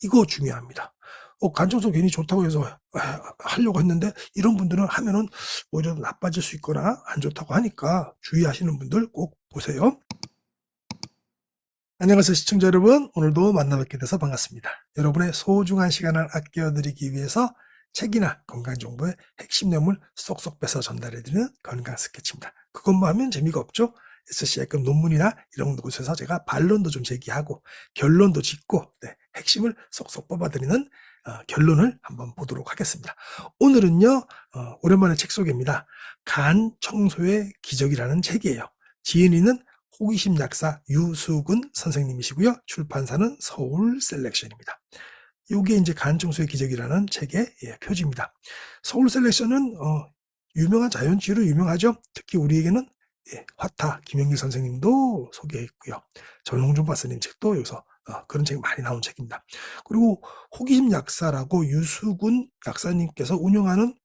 이거 중요합니다. 간 청소 괜히 좋다고 해서 하려고 했는데 이런 분들은 하면은 오히려 나빠질 수 있거나 안 좋다고 하니까 주의하시는 분들 꼭 보세요. 안녕하세요 시청자 여러분, 오늘도 만나 뵙게 돼서 반갑습니다. 여러분의 소중한 시간을 아껴드리기 위해서 책이나 건강정보의 핵심 내용을 쏙쏙 빼서 전달해드리는 건강 스케치입니다. 그것만 하면 재미가 없죠. SCI급 논문이나 이런 곳에서 제가 반론도 좀 제기하고 결론도 짓고 핵심을 쏙쏙 뽑아드리는 결론을 한번 보도록 하겠습니다. 오늘은요 오랜만에 책 소개입니다. 간 청소의 기적이라는 책이에요. 지은이는 호기심 약사 유수근 선생님이시고요. 출판사는 서울 셀렉션입니다. 이게 이제 간 청소의 기적이라는 책의 표지입니다. 서울 셀렉션은 유명한 자연치유로 유명하죠. 특히 우리에게는 화타 김영길 선생님도 소개했고요. 전홍준 박사님 책도 여기서 그런 책이 많이 나온 책입니다. 그리고 호기심 약사라고 유수근 약사님께서 운영하는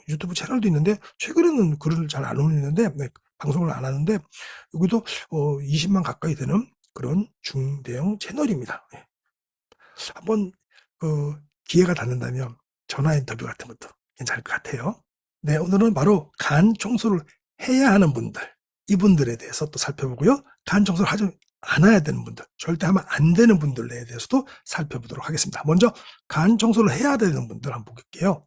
유튜브 채널도 있는데 최근에는 글을 잘 안 올리는데 방송을 안 하는데 여기도 20만 가까이 되는 그런 중대형 채널입니다. 한번 기회가 닿는다면 전화 인터뷰 같은 것도 괜찮을 것 같아요. 네, 오늘은 바로 간 청소를 해야 하는 분들, 이분들에 대해서 또 살펴보고요. 간 청소를 하지 않아야 되는 분들, 절대 하면 안 되는 분들에 대해서도 살펴보도록 하겠습니다. 먼저 간 청소를 해야 되는 분들 한번 볼게요.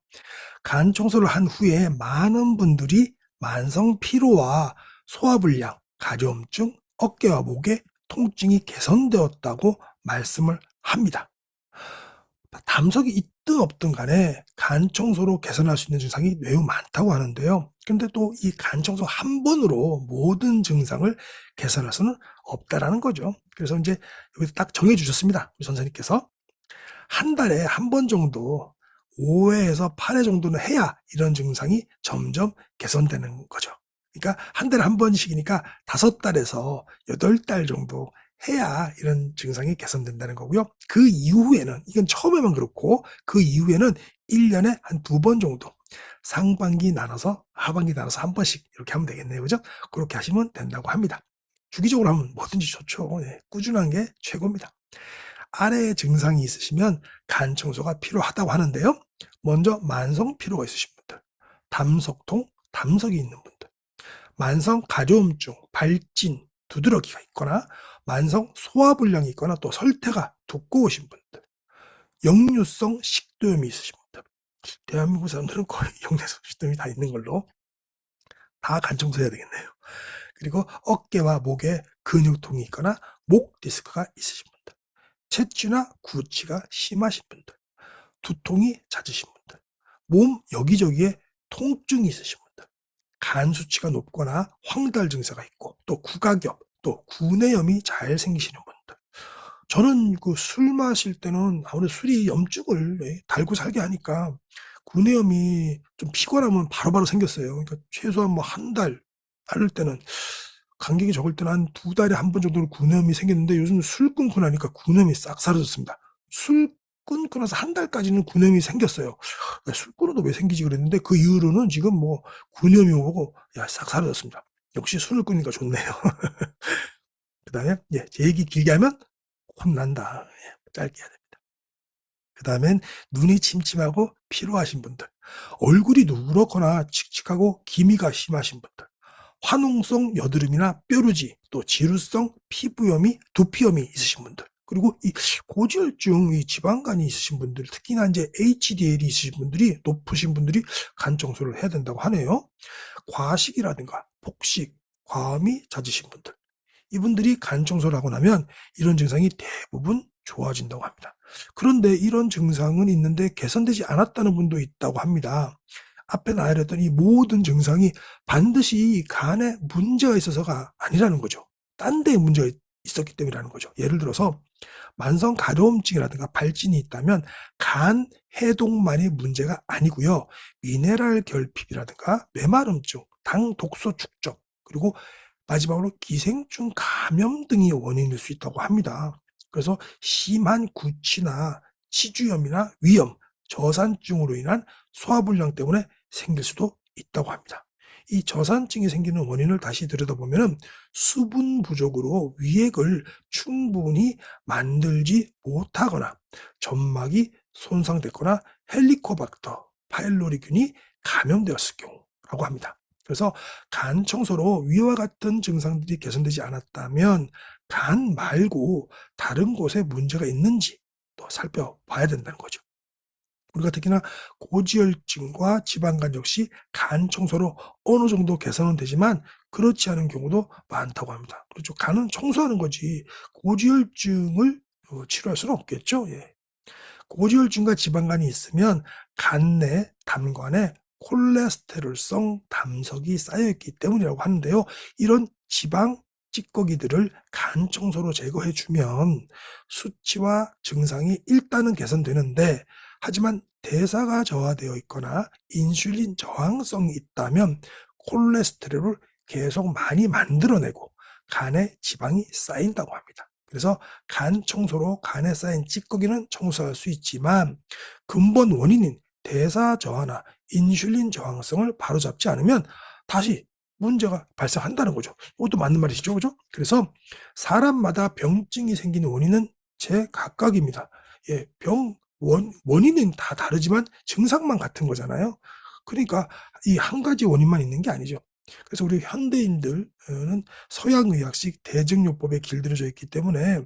간 청소를 한 후에 많은 분들이 만성 피로와 소화불량, 가려움증, 어깨와 목의 통증이 개선되었다고 말씀을 합니다. 담석이 있든 없든 간에 간 청소로 개선할 수 있는 증상이 매우 많다고 하는데요. 근데 또 이 간 청소 한 번으로 모든 증상을 개선할 수는 없다라는 거죠. 그래서 이제 여기서 딱 정해 주셨습니다. 우리 선생님께서. 한 달에 한 번 정도 5회에서 8회 정도는 해야 이런 증상이 점점 개선되는 거죠. 그러니까 한 달에 한 번씩이니까 5달에서 8달 정도 해야 이런 증상이 개선된다는 거고요. 그 이후에는, 이건 처음에만 그렇고 그 이후에는 1년에 한 2번 정도 상반기 나눠서 하반기 나눠서 한 번씩 이렇게 하면 되겠네요. 그죠? 그렇게 하시면 된다고 합니다. 주기적으로 하면 뭐든지 좋죠. 꾸준한 게 최고입니다. 아래의 증상이 있으시면 간 청소가 필요하다고 하는데요. 먼저 만성 피로가 있으신 분들, 담석통, 담석이 있는 분들, 만성 가려움증, 발진, 두드러기가 있거나 만성 소화불량이 있거나 또 설태가 두꺼우신 분들, 역류성 식도염이 있으신 분들, 대한민국 사람들은 거의 역류성 식도염이 다 있는 걸로 다 간 청소해야 되겠네요. 그리고 어깨와 목에 근육통이 있거나 목 디스크가 있으신 분들, 채취나 구취가 심하신 분들, 두통이 잦으신 분들, 몸 여기저기에 통증이 있으신 분들, 간 수치가 높거나 황달 증세가 있고 또 구각염, 또 구내염이 잘 생기시는 분들. 저는 그 술 마실 때는 아무래도 술이 염증을 달고 살게 하니까 구내염이 좀 피곤하면 바로바로 생겼어요. 그러니까 최소한 뭐 한 달, 할 때는 간격이 적을 때는 한 2달에 한 번 정도는 구내염이 생겼는데 요즘 술 끊고 나니까 구내염이 싹 사라졌습니다. 술 끊고 나서 한 달까지는 구내염이 생겼어요. 술 끊어도 왜 생기지 그랬는데 그 이후로는 지금 뭐 구내염이 오고 싹 사라졌습니다. 역시 술을 끊으니까 좋네요. 그 다음에 제 얘기 길게 하면 혼난다. 짧게 해야 됩니다. 그 다음엔 눈이 침침하고 피로하신 분들, 얼굴이 누렇거나 칙칙하고 기미가 심하신 분들, 화농성 여드름이나 뾰루지, 또 지루성 피부염이, 두피염이 있으신 분들, 그리고 이 고지혈증, 이 지방간이 있으신 분들, 특히나 이제 HDL이 있으신 분들이, 높으신 분들이 간 청소를 해야 된다고 하네요. 과식이라든가 폭식, 과음이 잦으신 분들, 이분들이 간 청소를 하고 나면 이런 증상이 대부분 좋아진다고 합니다. 그런데 이런 증상은 있는데 개선되지 않았다는 분도 있다고 합니다. 앞에 나열했던 이 모든 증상이 반드시 간에 문제가 있어서가 아니라는 거죠. 딴 데에 문제가 있었기 때문이라는 거죠. 예를 들어서 만성 가려움증이라든가 발진이 있다면 간 해독만이 문제가 아니고요. 미네랄 결핍이라든가 메마름증, 당 독소 축적, 그리고 마지막으로 기생충 감염 등이 원인일 수 있다고 합니다. 그래서 심한 구취나 치주염이나 위염, 저산증으로 인한 소화불량 때문에 생길 수도 있다고 합니다. 이 저산증이 생기는 원인을 다시 들여다보면 수분 부족으로 위액을 충분히 만들지 못하거나 점막이 손상됐거나 헬리코박터 파일로리균이 감염되었을 경우라고 합니다. 그래서 간 청소로 위와 같은 증상들이 개선되지 않았다면 간 말고 다른 곳에 문제가 있는지 또 살펴봐야 된다는 거죠. 우리가 특히나 고지혈증과 지방간 역시 간 청소로 어느 정도 개선은 되지만 그렇지 않은 경우도 많다고 합니다. 그렇죠. 간은 청소하는 거지 고지혈증을 치료할 수는 없겠죠. 예. 고지혈증과 지방간이 있으면 간 내 담관에 콜레스테롤성 담석이 쌓여있기 때문이라고 하는데요. 이런 지방 찌꺼기들을 간 청소로 제거해주면 수치와 증상이 일단은 개선되는데 하지만 대사가 저하되어 있거나 인슐린 저항성이 있다면 콜레스테롤을 계속 많이 만들어내고 간에 지방이 쌓인다고 합니다. 그래서 간 청소로 간에 쌓인 찌꺼기는 청소할 수 있지만 근본 원인인 대사 저하나 인슐린 저항성을 바로잡지 않으면 다시 문제가 발생한다는 거죠. 이것도 맞는 말이시죠, 그죠? 그래서 사람마다 병증이 생기는 원인은 제각각입니다. 예, 원인은 다 다르지만 증상만 같은 거잖아요. 그러니까 이 한 가지 원인만 있는 게 아니죠. 그래서 우리 현대인들은 서양의학식 대증요법에 길들여져 있기 때문에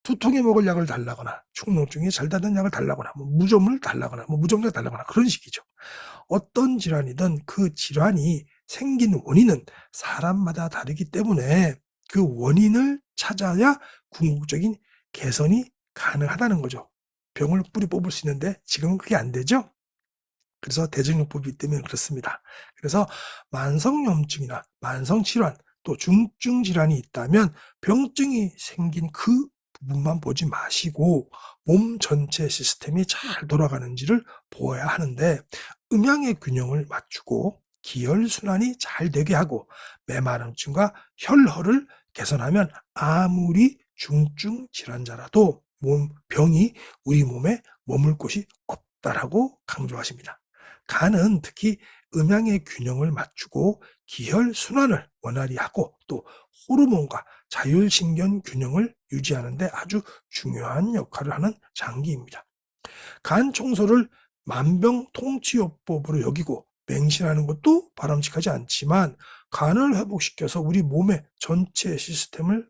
두통에 먹을 약을 달라거나 축농증에 잘 낫는 약을 달라거나 무좀을 달라거나 무좀약을 달라거나 그런 식이죠. 어떤 질환이든 그 질환이 생긴 원인은 사람마다 다르기 때문에 그 원인을 찾아야 궁극적인 개선이 가능하다는 거죠. 병을 뿌리 뽑을 수 있는데 지금은 그게 안 되죠. 그래서 대증요법이기 때문에 그렇습니다. 그래서 만성염증이나 만성질환 또 중증질환이 있다면 병증이 생긴 그 부분만 보지 마시고 몸 전체 시스템이 잘 돌아가는지를 보아야 하는데 음양의 균형을 맞추고 기혈순환이 잘 되게 하고 메마름증과 혈허를 개선하면 아무리 중증 질환자라도 병이 우리 몸에 머물 곳이 없다라고 강조하십니다. 간은 특히 음양의 균형을 맞추고 기혈순환을 원활히 하고 또 호르몬과 자율신경 균형을 유지하는 데 아주 중요한 역할을 하는 장기입니다. 간 청소를 만병통치요법으로 여기고 맹신하는 것도 바람직하지 않지만 간을 회복시켜서 우리 몸의 전체 시스템을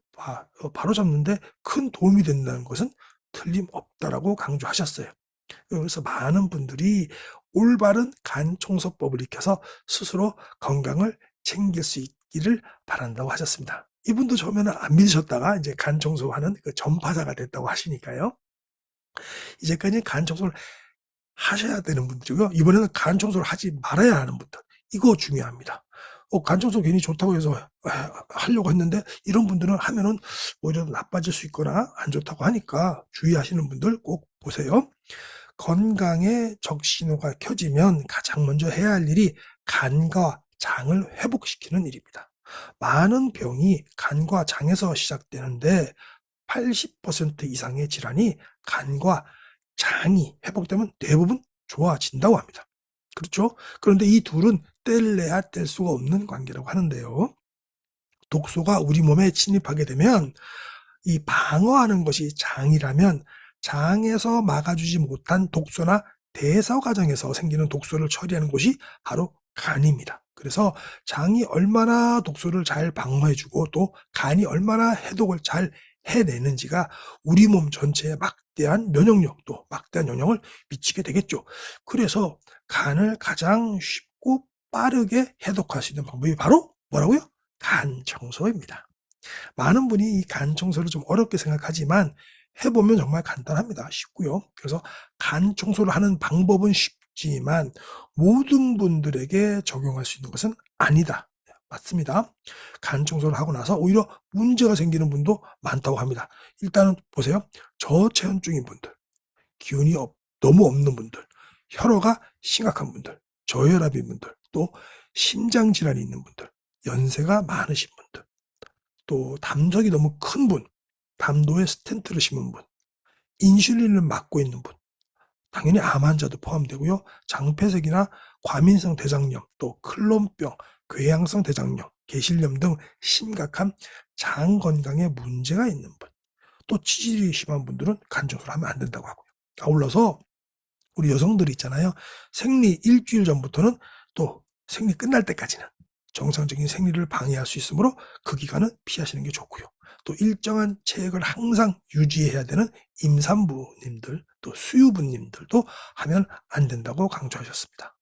바로잡는 데 큰 도움이 된다는 것은 틀림없다라고 강조하셨어요. 그래서 많은 분들이 올바른 간 청소법을 익혀서 스스로 건강을 챙길 수 있기를 바란다고 하셨습니다. 이분도 처음에는 안 믿으셨다가 이제 간 청소하는 그 전파자가 됐다고 하시니까요. 이제까지 간 청소를 하셔야 되는 분들이고요. 이번에는 간 청소를 하지 말아야 하는 분들. 이거 중요합니다. 간 청소 괜히 좋다고 해서 하려고 했는데 이런 분들은 하면은 오히려 나빠질 수 있거나 안 좋다고 하니까 주의하시는 분들 꼭 보세요. 건강의 적신호가 켜지면 가장 먼저 해야 할 일이 간과 장을 회복시키는 일입니다. 많은 병이 간과 장에서 시작되는데 80% 이상의 질환이 간과 장이 회복되면 대부분 좋아진다고 합니다. 그렇죠? 그런데 이 둘은 뗄래야 뗄 수가 없는 관계라고 하는데요. 독소가 우리 몸에 침입하게 되면 이 방어하는 것이 장이라면 장에서 막아주지 못한 독소나 대사 과정에서 생기는 독소를 처리하는 곳이 바로 간입니다. 그래서 장이 얼마나 독소를 잘 방어해주고 또 간이 얼마나 해독을 잘 해내는지가 우리 몸 전체에 막대한 면역력 또 막대한 영향을 미치게 되겠죠. 그래서 간을 가장 쉽고 빠르게 해독할 수 있는 방법이 바로 뭐라고요? 간 청소입니다. 많은 분이 이 간 청소를 좀 어렵게 생각하지만 해보면 정말 간단합니다. 쉽고요. 그래서 간 청소를 하는 방법은 쉽지만 모든 분들에게 적용할 수 있는 것은 아니다. 맞습니다. 간 청소를 하고 나서 오히려 문제가 생기는 분도 많다고 합니다. 일단은 보세요. 저체온증인 분들, 기운이 너무 없는 분들, 혈어가 심각한 분들, 저혈압인 분들, 또 심장질환이 있는 분들, 연세가 많으신 분들, 또 담석이 너무 큰 분, 담도에 스텐트를 심은 분, 인슐린을 맞고 있는 분, 당연히 암 환자도 포함되고요. 장폐색이나 과민성 대장염, 또 클론병, 궤양성 대장염, 계실염 등 심각한 장 건강에 문제가 있는 분, 또 치질이 심한 분들은 간 청소를 하면 안 된다고 하고요. 아울러서 우리 여성들이 있잖아요. 생리 일주일 전부터는 또 생리 끝날 때까지는 정상적인 생리를 방해할 수 있으므로 그 기간은 피하시는 게 좋고요. 또 일정한 체액을 항상 유지해야 되는 임산부님들, 또 수유부님들도 하면 안 된다고 강조하셨습니다.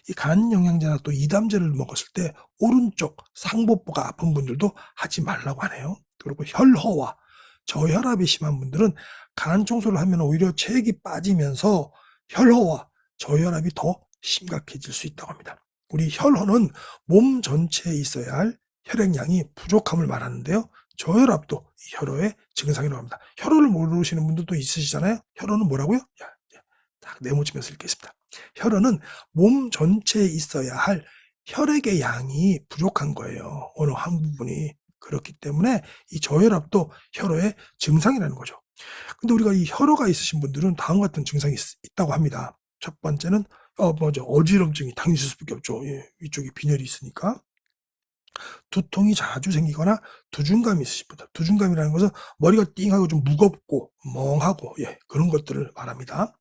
이 간 영양제나 또 이담제를 먹었을 때 오른쪽 상복부가 아픈 분들도 하지 말라고 하네요. 그리고 혈허와 저혈압이 심한 분들은 간 청소를 하면 오히려 체액이 빠지면서 혈허와 저혈압이 더 심각해질 수 있다고 합니다. 우리 혈허는 몸 전체에 있어야 할 혈액량이 부족함을 말하는데요. 저혈압도 이 혈허의 증상이라고 합니다. 혈허를 모르시는 분들도 있으시잖아요. 혈허는 뭐라고요? 딱 네모치면서 읽겠습니다. 혈허는 몸 전체에 있어야 할 혈액의 양이 부족한 거예요. 어느 한 부분이. 그렇기 때문에 이 저혈압도 혈허의 증상이라는 거죠. 근데 우리가 이 혈허가 있으신 분들은 다음과 같은 증상이 있다고 합니다. 첫 번째는 어지럼증이 당연히 있을 수밖에 없죠. 예, 위쪽에 빈혈이 있으니까. 두통이 자주 생기거나 두중감이 있으신 분들. 두중감이라는 것은 머리가 띵하고 좀 무겁고 멍하고 그런 것들을 말합니다.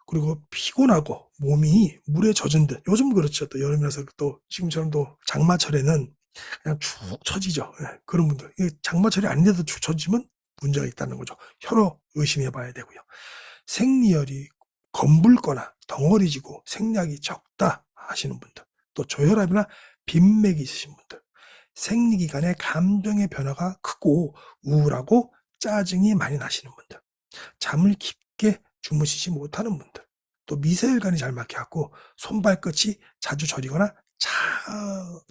그리고 피곤하고 몸이 물에 젖은 듯. 요즘 그렇죠. 또 여름이라서 또 지금처럼 또 장마철에는 그냥 축 처지죠. 그런 분들. 장마철이 아닌데도 축 처지면 문제가 있다는 거죠. 혈허 의심해 봐야 되고요. 생리혈이 검붉거나 덩어리지고 생략이 적다 하시는 분들. 또 저혈압이나 빈맥이 있으신 분들. 생리기간에 감정의 변화가 크고 우울하고 짜증이 많이 나시는 분들. 잠을 깊게 주무시지 못하는 분들. 또 미세혈관이 잘 막혀갖고 손발끝이 자주 저리거나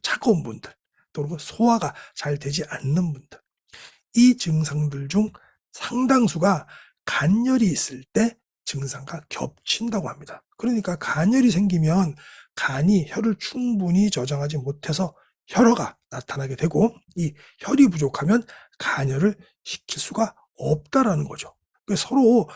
차가운 분들. 또 그리고 소화가 잘 되지 않는 분들. 이 증상들 중 상당수가 간열이 있을 때 증상과 겹친다고 합니다. 그러니까 간열이 생기면 간이 혈을 충분히 저장하지 못해서 혈허가 나타나게 되고 이 혈이 부족하면 간열을 시킬 수가 없다라는 거죠. 서로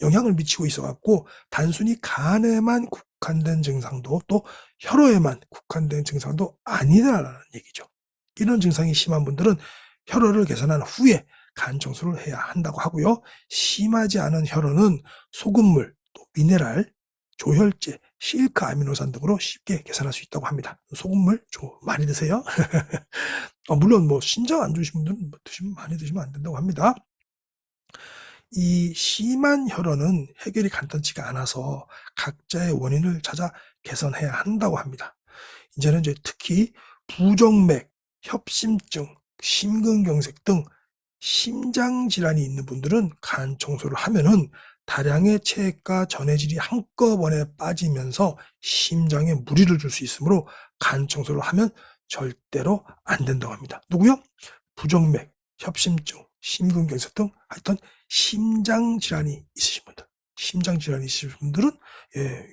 영향을 미치고 있어갖고 단순히 간에만 국한된 증상도 또 혈허에만 국한된 증상도 아니다라는 얘기죠. 이런 증상이 심한 분들은 혈허를 개선한 후에 간 청소를 해야 한다고 하고요. 심하지 않은 혈허는 소금물, 또 미네랄, 조혈제, 실크 아미노산 등으로 쉽게 개선할 수 있다고 합니다. 소금물 많이 드세요. 물론 신장 안 좋으신 분들은 많이 드시면 안 된다고 합니다. 이 심한 혈허는 해결이 간단치가 않아서 각자의 원인을 찾아 개선해야 한다고 합니다. 이제는 특히 부정맥, 협심증, 심근경색 등 심장질환이 있는 분들은 간 청소를 하면은 다량의 체액과 전해질이 한꺼번에 빠지면서 심장에 무리를 줄 수 있으므로 간 청소를 하면 절대로 안 된다고 합니다. 누구요? 부정맥, 협심증, 심근경색 등 하여튼 심장질환이 있으신 분들. 심장질환이 있으신 분들은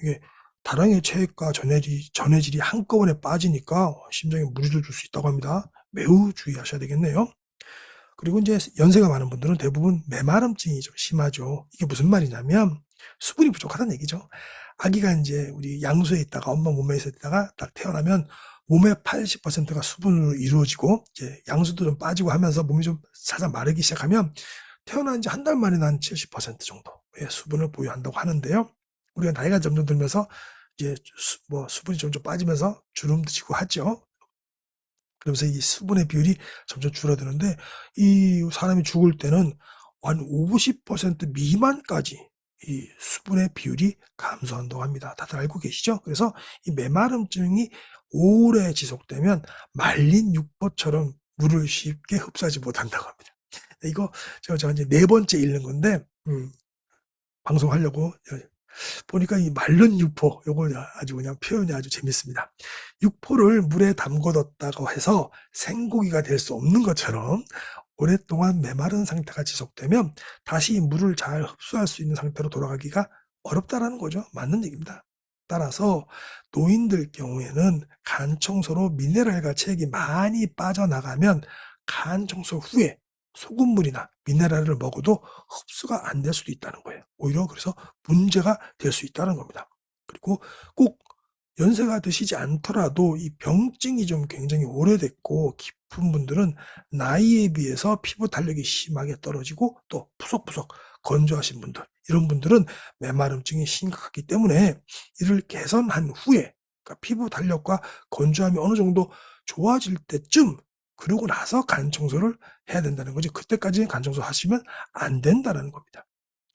이게 다량의 체액과 전해질이 한꺼번에 빠지니까 심장에 무리를 줄 수 있다고 합니다. 매우 주의하셔야 되겠네요. 그리고 이제 연세가 많은 분들은 대부분 메마름증이 좀 심하죠. 이게 무슨 말이냐면 수분이 부족하다는 얘기죠. 아기가 이제 우리 양수에 있다가 엄마 몸에 있다가 딱 태어나면 몸의 80%가 수분으로 이루어지고 이제 양수도 좀 빠지고 하면서 몸이 좀 살짝 마르기 시작하면 태어난 지 한 달 만에 한 70% 정도의 수분을 보유한다고 하는데요. 우리가 나이가 점점 들면서 이제 수분이 점점 빠지면서 주름도 지고 하죠. 그러면서 이 수분의 비율이 점점 줄어드는데 이 사람이 죽을 때는 한 50% 미만까지 이 수분의 비율이 감소한다고 합니다. 다들 알고 계시죠? 그래서 이 메마름증이 오래 지속되면 말린 육포처럼 물을 쉽게 흡수하지 못한다고 합니다. 이거 제가 이제 4번째 읽는 건데 방송하려고 보니까 이 말른 육포, 요걸 아주 그냥 표현이 아주 재밌습니다. 육포를 물에 담궈뒀다고 해서 생고기가 될 수 없는 것처럼 오랫동안 메마른 상태가 지속되면 다시 물을 잘 흡수할 수 있는 상태로 돌아가기가 어렵다라는 거죠. 맞는 얘기입니다. 따라서 노인들 경우에는 간 청소로 미네랄과 체액이 많이 빠져나가면 간 청소 후에 소금물이나 미네랄을 먹어도 흡수가 안 될 수도 있다는 거예요. 오히려 그래서 문제가 될 수 있다는 겁니다. 그리고 꼭 연세가 드시지 않더라도 이 병증이 좀 굉장히 오래됐고 깊은 분들은 나이에 비해서 피부 탄력이 심하게 떨어지고 또 푸석푸석 건조하신 분들, 이런 분들은 메마름증이 심각하기 때문에 이를 개선한 후에, 그러니까 피부 탄력과 건조함이 어느 정도 좋아질 때쯤, 그러고 나서 간 청소를 해야 된다는 거지, 그때까지는 간 청소 하시면 안 된다는 겁니다.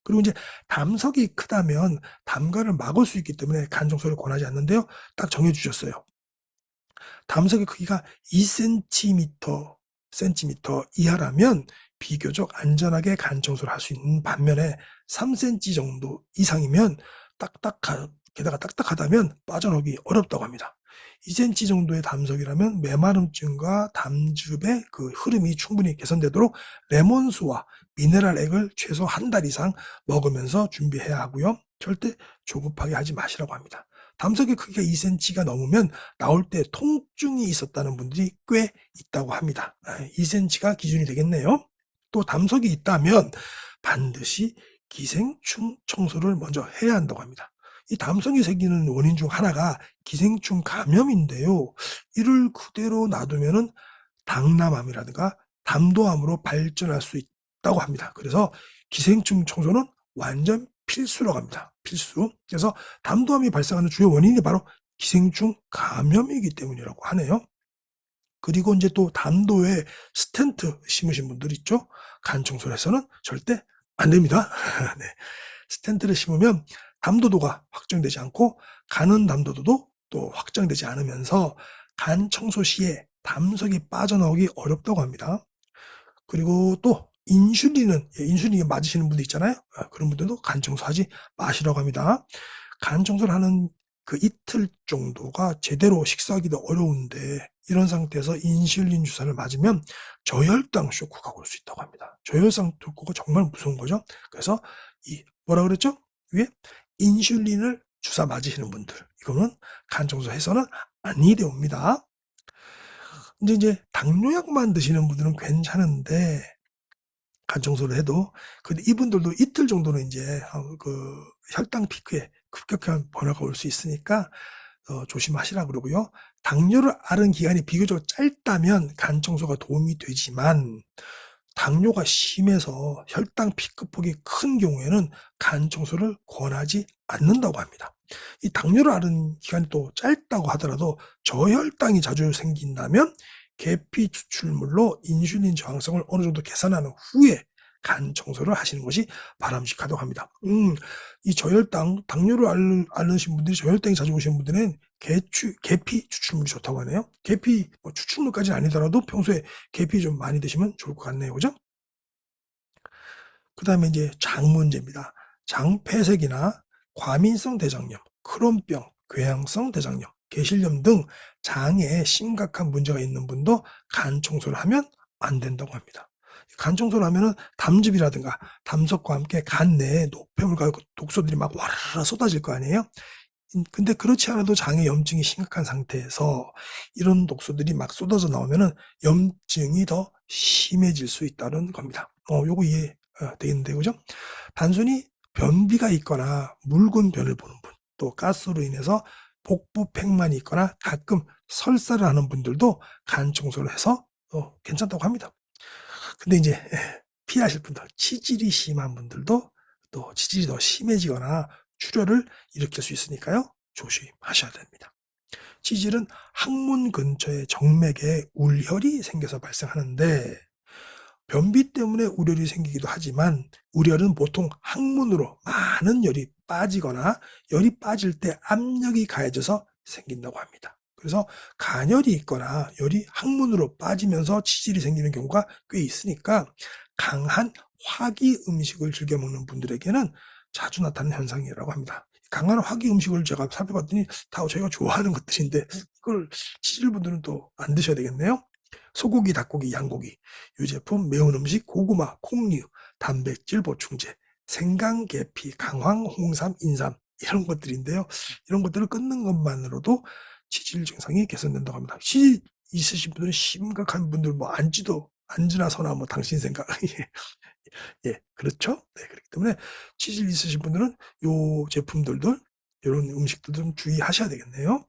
그리고 이제 담석이 크다면 담가를 막을 수 있기 때문에 간 청소를 권하지 않는데요. 딱 정해 주셨어요. 담석의 크기가 2cm 이하라면 비교적 안전하게 간 청소를 할 수 있는 반면에 3cm 정도 이상이면 게다가 딱딱하다면 빠져나오기 어렵다고 합니다. 2cm 정도의 담석이라면 메마름증과 담즙의 그 흐름이 충분히 개선되도록 레몬수와 미네랄액을 최소 한 달 이상 먹으면서 준비해야 하고요. 절대 조급하게 하지 마시라고 합니다. 담석의 크기가 2cm가 넘으면 나올 때 통증이 있었다는 분들이 꽤 있다고 합니다. 2cm가 기준이 되겠네요. 또 담석이 있다면 반드시 기생충 청소를 먼저 해야 한다고 합니다. 이 담석이 생기는 원인 중 하나가 기생충 감염인데요. 이를 그대로 놔두면은 당남암이라든가 담도암으로 발전할 수 있다고 합니다. 그래서 기생충 청소는 완전 필수라고 합니다. 필수. 그래서 담도암이 발생하는 주요 원인이 바로 기생충 감염이기 때문이라고 하네요. 그리고 이제 또 담도에 스텐트 심으신 분들 있죠? 간 청소를 해서는 절대 안 됩니다. 네. 스텐트를 심으면 담도도가 확정되지 않고 간은 담도도도 또 확정되지 않으면서 간 청소 시에 담석이 빠져나오기 어렵다고 합니다. 그리고 또 인슐린 맞으시는 분들 있잖아요. 그런 분들도 간 청소하지 마시라고 합니다. 간 청소를 하는 그 이틀 정도가 제대로 식사하기도 어려운데, 이런 상태에서 인슐린 주사를 맞으면 저혈당 쇼크가 올 수 있다고 합니다. 저혈당 쇼크가 정말 무서운 거죠. 그래서 뭐라 그랬죠? 위에 인슐린을 주사 맞으시는 분들, 이거는 간 청소해서는 아니 되옵니다. 이제 당뇨약만 드시는 분들은 괜찮은데 간 청소를 해도, 근데 이분들도 이틀 정도는 이제 그 혈당 피크에 급격한 변화가 올 수 있으니까 조심하시라 그러고요. 당뇨를 앓은 기간이 비교적 짧다면 간 청소가 도움이 되지만 당뇨가 심해서 혈당 피크폭이 큰 경우에는 간 청소를 권하지 않는다고 합니다. 이 당뇨를 앓은 기간이 또 짧다고 하더라도 저혈당이 자주 생긴다면 계피 추출물로 인슐린 저항성을 어느 정도 개선한 후에 간 청소를 하시는 것이 바람직하다고 합니다. 이 당뇨를 앓으신 분들이 저혈당이 자주 오시는 분들은 계피 추출물이 좋다고 하네요. 계피 추출물까지는 아니더라도 평소에 계피 좀 많이 드시면 좋을 것 같네요. 그죠? 그 다음에 이제 장 문제입니다. 장폐색이나 과민성 대장염, 크론병, 궤양성 대장염, 개실염 등 장에 심각한 문제가 있는 분도 간 청소를 하면 안 된다고 합니다. 간 청소를 하면은 담즙이라든가 담석과 함께 간 내에 노폐물과 독소들이 막 와라라 쏟아질 거 아니에요? 근데 그렇지 않아도 장에 염증이 심각한 상태에서 이런 독소들이 막 쏟아져 나오면은 염증이 더 심해질 수 있다는 겁니다. 요거 이해 되겠는데, 그죠? 단순히 변비가 있거나 묽은 변을 보는 분, 또 가스로 인해서 복부팩만이 있거나 가끔 설사를 하는 분들도 간 청소를 해서 괜찮다고 합니다. 근데 이제 피하실 분들, 치질이 심한 분들도 또 치질이 더 심해지거나 출혈을 일으킬 수 있으니까요. 조심하셔야 됩니다. 치질은 항문 근처의 정맥에 울혈이 생겨서 발생하는데, 변비 때문에 울혈이 생기기도 하지만 울혈은 보통 항문으로 많은 열이 빠지거나 열이 빠질 때 압력이 가해져서 생긴다고 합니다. 그래서 간열이 있거나 열이 항문으로 빠지면서 치질이 생기는 경우가 꽤 있으니까 강한 화기 음식을 즐겨 먹는 분들에게는 자주 나타나는 현상이라고 합니다. 강한 화기 음식을 제가 살펴봤더니 다 저희가 좋아하는 것들인데 이걸 치질분들은 또 안 드셔야 되겠네요. 소고기, 닭고기, 양고기, 유제품, 매운 음식, 고구마, 콩류, 단백질 보충제, 생강, 계피, 강황, 홍삼, 인삼, 이런 것들인데요. 이런 것들을 끊는 것만으로도 치질 증상이 개선된다고 합니다. 치질 있으신 분들은, 심각한 분들 앉으나 서나 당신 생각. 예, 그렇죠? 네, 그렇기 때문에 치질 있으신 분들은 요 제품들도, 이런 음식들 좀 주의하셔야 되겠네요.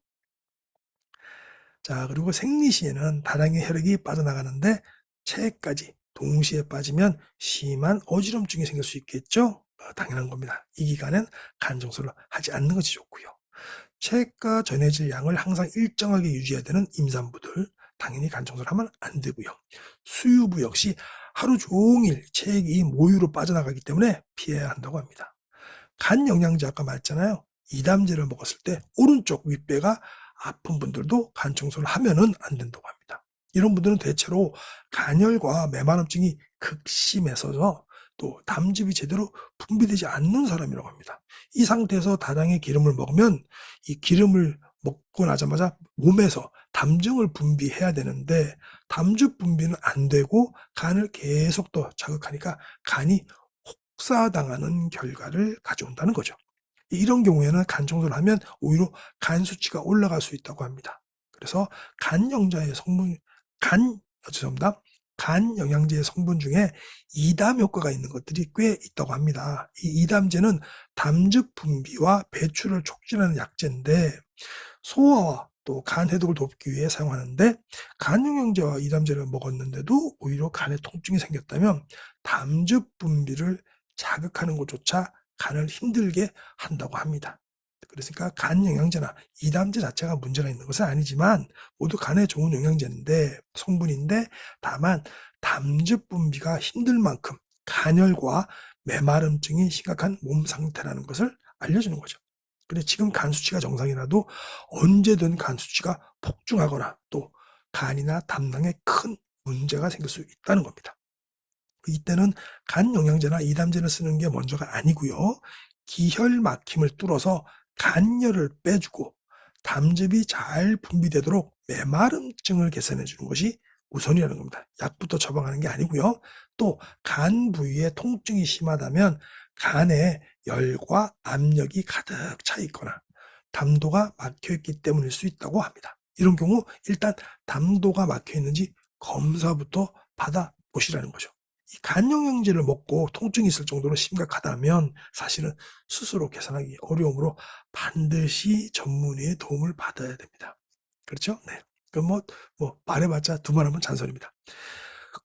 자, 그리고 생리시에는 다량의 혈액이 빠져나가는데 체까지 동시에 빠지면 심한 어지럼증이 생길 수 있겠죠? 당연한 겁니다. 이 기간엔 간 청소를 하지 않는 것이 좋고요. 체액과 전해질 양을 항상 일정하게 유지해야 되는 임산부들, 당연히 간 청소를 하면 안 되고요. 수유부 역시 하루 종일 체액이 모유로 빠져나가기 때문에 피해야 한다고 합니다. 간 영양제 아까 말했잖아요. 이담제를 먹었을 때 오른쪽 윗배가 아픈 분들도 간 청소를 하면은 안 된다고 합니다. 이런 분들은 대체로 간열과 메마름증이 극심해서 또 담즙이 제대로 분비되지 않는 사람이라고 합니다. 이 상태에서 다량의 기름을 먹으면 이 기름을 먹고 나자마자 몸에서 담즙을 분비해야 되는데 담즙 분비는 안 되고 간을 계속 더 자극하니까 간이 혹사당하는 결과를 가져온다는 거죠. 이런 경우에는 간 청소를 하면 오히려 간 수치가 올라갈 수 있다고 합니다. 그래서 간 영양제의 성분, 간 영양제의 성분 중에 이담 효과가 있는 것들이 꽤 있다고 합니다. 이 이담제는 담즙 분비와 배출을 촉진하는 약제인데 소화와 또 간 해독을 돕기 위해 사용하는데 간 영양제와 이담제를 먹었는데도 오히려 간에 통증이 생겼다면 담즙 분비를 자극하는 것조차 간을 힘들게 한다고 합니다. 그러니까 간 영양제나 이담제 자체가 문제가 있는 것은 아니지만 모두 간에 좋은 영양제인데 성분인데 다만 담즙 분비가 힘들 만큼 간열과 메마름증이 심각한 몸 상태라는 것을 알려주는 거죠. 근데 지금 간 수치가 정상이라도 언제든 간 수치가 폭증하거나 또 간이나 담낭에 큰 문제가 생길 수 있다는 겁니다. 이때는 간 영양제나 이담제를 쓰는 게 먼저가 아니고요. 기혈 막힘을 뚫어서 간열을 빼주고 담즙이 잘 분비되도록 메마름증을 개선해 주는 것이 우선이라는 겁니다. 약부터 처방하는 게 아니고요. 또 간 부위에 통증이 심하다면 간에 열과 압력이 가득 차 있거나 담도가 막혀 있기 때문일 수 있다고 합니다. 이런 경우 일단 담도가 막혀 있는지 검사부터 받아보시라는 거죠. 이 간 영양제를 먹고 통증이 있을 정도로 심각하다면 사실은 스스로 개선하기 어려우므로 반드시 전문의의 도움을 받아야 됩니다. 그렇죠? 네. 그럼 말해봤자 두 번 하면 잔소리입니다.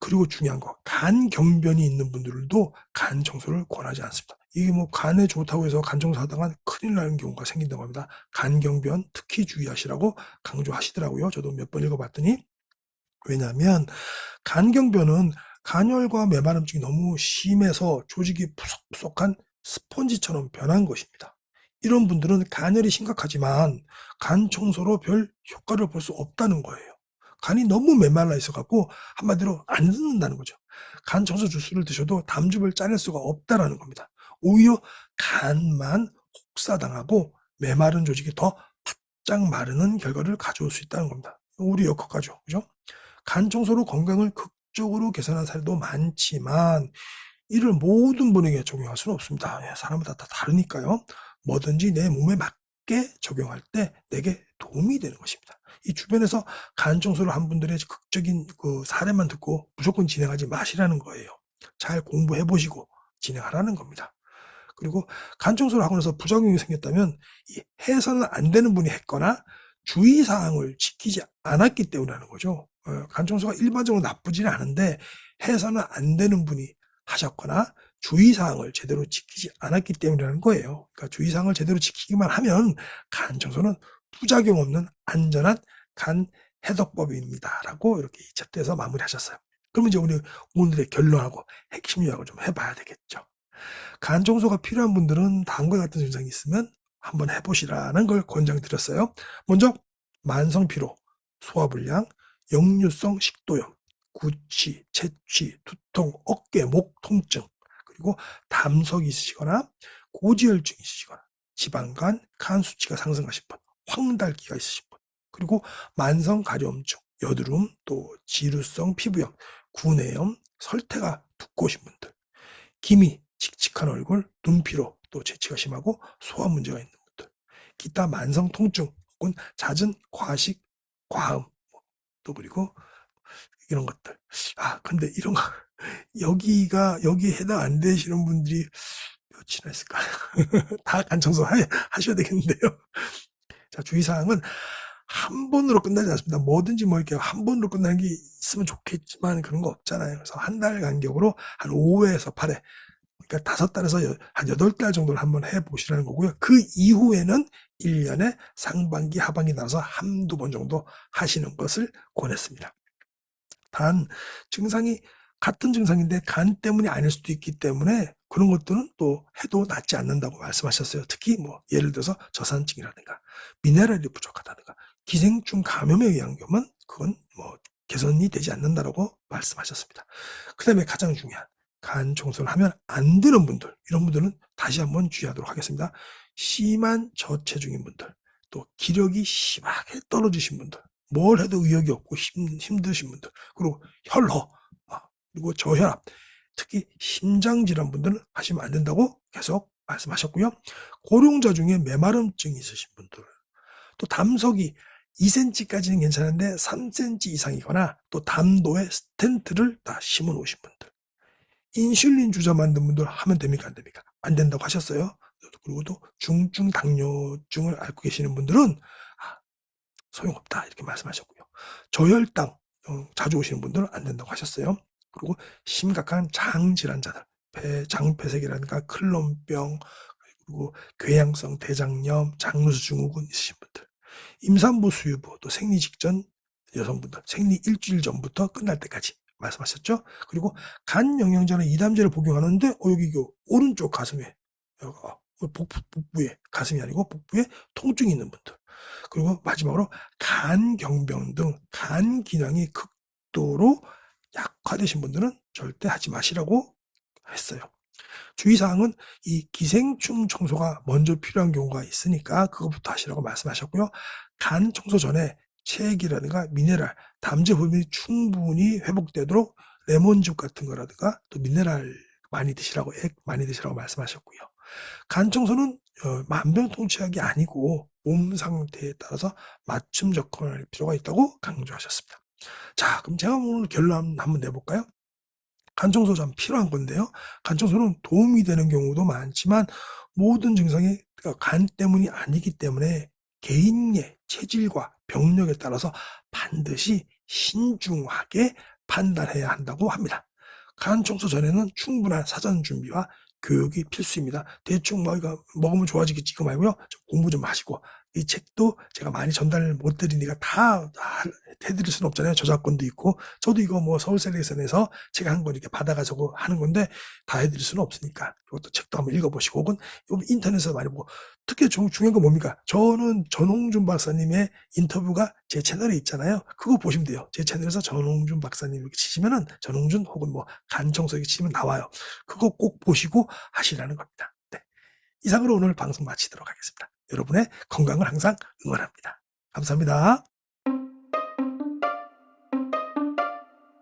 그리고 중요한 거, 간 경변이 있는 분들도 간 청소를 권하지 않습니다. 이게 간에 좋다고 해서 간 청소하다가 큰일 나는 경우가 생긴다고 합니다. 간 경변 특히 주의하시라고 강조하시더라고요. 저도 몇 번 읽어봤더니. 왜냐하면 간 경변은 간열과 메마름증이 너무 심해서 조직이 푸석푸석한 스펀지처럼 변한 것입니다. 이런 분들은 간열이 심각하지만 간 청소로 별 효과를 볼 수 없다는 거예요. 간이 너무 메말라 있어갖고 한마디로 안 듣는다는 거죠. 간 청소 주스를 드셔도 담즙을 짜낼 수가 없다라는 겁니다. 오히려 간만 혹사당하고 메마른 조직이 더 바짝 마르는 결과를 가져올 수 있다는 겁니다. 우리 역효과죠. 그죠? 간 청소로 건강을 극적으로 개선한 사례도 많지만 이를 모든 분에게 적용할 수는 없습니다. 사람마다 다 다르니까요. 뭐든지 내 몸에 맞게 적용할 때 내게 도움이 되는 것입니다. 이 주변에서 간 청소를 한 분들의 극적인 그 사례만 듣고 무조건 진행하지 마시라는 거예요. 잘 공부해 보시고 진행하라는 겁니다. 그리고 간 청소를 하고 나서 부작용이 생겼다면 이 해서는 안 되는 분이 했거나 주의사항을 지키지 않았기 때문이라는 거죠. 간 청소가 일반적으로 나쁘지는 않은데 해서는 안 되는 분이 하셨거나 주의사항을 제대로 지키지 않았기 때문이라는 거예요. 그러니까 주의사항을 제대로 지키기만 하면 간 청소는 부작용 없는 안전한 간 해독법입니다. 라고 이렇게 이 챕터에서 마무리하셨어요. 그러면 이제 우리 오늘의 결론하고 핵심 요약을 좀 해봐야 되겠죠. 간 청소가 필요한 분들은 다음과 같은 증상이 있으면 한번 해보시라는 걸 권장드렸어요. 먼저 만성 피로, 소화불량, 역류성 식도염, 구취, 채취, 두통, 어깨, 목 통증, 그리고 담석이 있으시거나 고지혈증이 있으시거나 지방간, 간 수치가 상승하신 분, 황달기가 있으신 분, 그리고 만성 가려움증, 여드름, 또 지루성 피부염, 구내염, 설태가 두꺼우신 분들, 기미, 칙칙한 얼굴, 눈피로, 또 재치가 심하고 소화 문제가 있는 분들, 기타 만성 통증 혹은 잦은 과식, 과음, 또 그리고 이런 것들. 근데 이런 거 여기에 해당 안 되시는 분들이 몇이나 있을까요? 다 간 청소 하셔야 되겠는데요. 자, 주의사항은 한 번으로 끝나지 않습니다. 뭐든지 뭐 이렇게 한 번으로 끝나는 게 있으면 좋겠지만 그런 거 없잖아요. 그래서 한 달 간격으로 한 5회에서 8회, 그러니까 5달에서 한 8달 정도를 한번 해보시라는 거고요. 그 이후에는 1년에 상반기, 하반기 나눠서 한두 번 정도 하시는 것을 권했습니다. 단, 증상이 같은 증상인데 간 때문이 아닐 수도 있기 때문에 그런 것들은 또 해도 낫지 않는다고 말씀하셨어요. 특히 뭐 예를 들어서 저산증이라든가 미네랄이 부족하다든가 기생충 감염에 의한 경우는 그건 뭐 개선이 되지 않는다라고 말씀하셨습니다. 그 다음에 가장 중요한 간 청소를 하면 안 되는 분들, 이런 분들은 다시 한번 주의하도록 하겠습니다. 심한 저체중인 분들, 또 기력이 심하게 떨어지신 분들, 뭘 해도 의욕이 없고 힘드신 분들, 그리고 혈허, 그리고 저혈압, 특히 심장질환 분들은 하시면 안 된다고 계속 말씀하셨고요. 고령자 중에 메마름증이 있으신 분들, 또 담석이 2cm까지는 괜찮은데 3cm 이상이거나 또 담도에 스텐트를 다 심어 놓으신 분들, 인슐린 주사 만든 분들 하면 됩니까? 안 됩니까? 안 된다고 하셨어요. 그리고 또 중증 당뇨증을 앓고 계시는 분들은 소용없다 이렇게 말씀하셨고요. 저혈당 자주 오시는 분들은 안 된다고 하셨어요. 그리고 심각한 장 질환자들, 장폐색이라든가 클론병, 그리고 궤양성 대장염, 장루수 증후군 있으신 분들, 임산부 수유부, 또 생리 직전 여성분들, 생리 일주일 전부터 끝날 때까지 말씀하셨죠. 그리고 간 영양제나 이담제를 복용하는데 여기 오른쪽 가슴에, 복부에, 가슴이 아니고 복부에 통증이 있는 분들, 그리고 마지막으로 간경병 등 간 기능이 극도로 약화되신 분들은 절대 하지 마시라고 했어요. 주의사항은 이 기생충 청소가 먼저 필요한 경우가 있으니까 그것부터 하시라고 말씀하셨고요. 간 청소 전에 체액이라든가 미네랄, 담제 흡입이 충분히 회복되도록 레몬즙 같은 거라든가 또 미네랄 많이 드시라고, 액 많이 드시라고 말씀하셨고요. 간 청소는 만병통치약이 아니고 몸 상태에 따라서 맞춤 접근할 필요가 있다고 강조하셨습니다. 자, 그럼 제가 오늘 결론 한번 내볼까요? 간 청소 참 필요한 건데요. 간 청소는 도움이 되는 경우도 많지만 모든 증상이 간 때문이 아니기 때문에 개인의 체질과 병력에 따라서 반드시 신중하게 판단해야 한다고 합니다. 간 청소 전에는 충분한 사전 준비와 교육이 필수입니다. 대충 뭐 이거 먹으면 좋아지겠지 이거 말고요. 좀 공부 좀 하시고, 이 책도 제가 많이 전달 못 드리니까 다 해드릴 수는 없잖아요. 저작권도 있고, 저도 이거 뭐 서울셀렉션에서 제가 한 거 이렇게 받아가지고 하는 건데 다 해드릴 수는 없으니까 이것도 책도 한번 읽어보시고, 혹은 인터넷에서 많이 보고, 특히 중요한 건 뭡니까? 저는 전홍준 박사님의 인터뷰가 제 채널에 있잖아요. 그거 보시면 돼요. 제 채널에서 전홍준 박사님 이렇게 치시면은 전홍준 혹은 뭐 간청소 이렇게 치면 나와요. 그거 꼭 보시고 하시라는 겁니다. 네. 이상으로 오늘 방송 마치도록 하겠습니다. 여러분의 건강을 항상 응원합니다. 감사합니다.